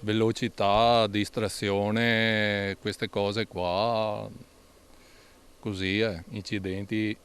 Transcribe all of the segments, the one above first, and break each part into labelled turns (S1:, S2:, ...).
S1: velocità, distrazione, queste cose qua, così incidenti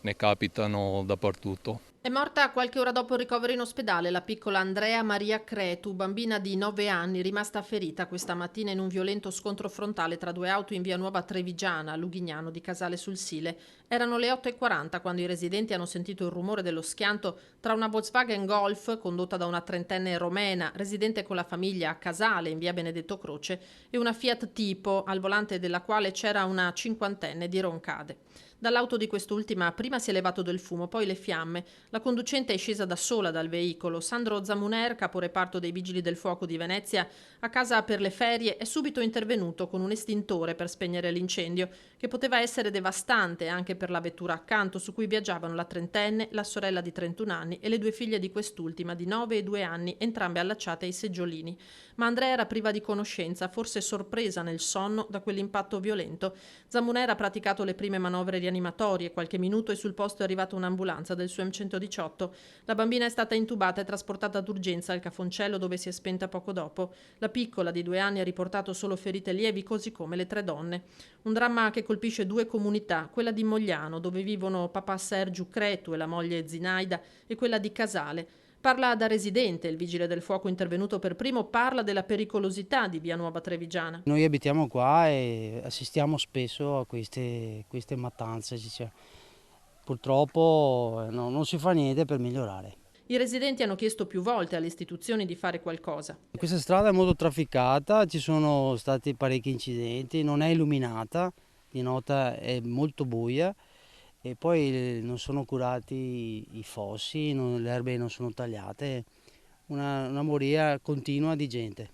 S1: ne capitano dappertutto.
S2: È morta qualche ora dopo il ricovero in ospedale la piccola Andrea Maria Cretu, bambina di 9 anni, rimasta ferita questa mattina in un violento scontro frontale tra due auto in via Nuova Trevigiana, a Lugignano di Casale sul Sile. Erano le 8:40 quando i residenti hanno sentito il rumore dello schianto tra una Volkswagen Golf condotta da una trentenne romena, residente con la famiglia a Casale in via Benedetto Croce, e una Fiat Tipo, al volante della quale c'era una cinquantenne di Roncade. Dall'auto di quest'ultima prima si è levato del fumo, poi le fiamme. La conducente è scesa da sola dal veicolo. Sandro Zamuner, caporeparto dei Vigili del Fuoco di Venezia, a casa per le ferie, è subito intervenuto con un estintore per spegnere l'incendio, che poteva essere devastante anche per la vettura accanto, su cui viaggiavano la trentenne, la sorella di 31 anni e le due figlie di quest'ultima di 9 e 2 anni, entrambe allacciate ai seggiolini. Ma Andrea era priva di conoscenza, forse sorpresa nel sonno da quell'impatto violento. Zamuner ha praticato le prime manovre rianimatorie. Qualche minuto e sul posto è arrivata un'ambulanza del SUEM 118. La bambina è stata intubata e trasportata d'urgenza al Cafoncello, dove si è spenta poco dopo. La piccola di 2 anni ha riportato solo ferite lievi, così come le 3 donne. Un dramma che colpisce 2 comunità, quella di Mogliano, dove vivono papà Sergiu Cretu e la moglie Zinaida, e quella di Casale. Parla da residente, il vigile del fuoco intervenuto per primo parla della pericolosità di via Nuova Trevigiana.
S3: Noi abitiamo qua e assistiamo spesso a queste mattanze. Purtroppo non si fa niente per migliorare.
S2: I residenti hanno chiesto più volte alle istituzioni di fare qualcosa.
S3: Questa strada è molto trafficata, ci sono stati parecchi incidenti, non è illuminata, di notte è molto buia e poi non sono curati i fossi, le erbe non sono tagliate, una moria continua di gente.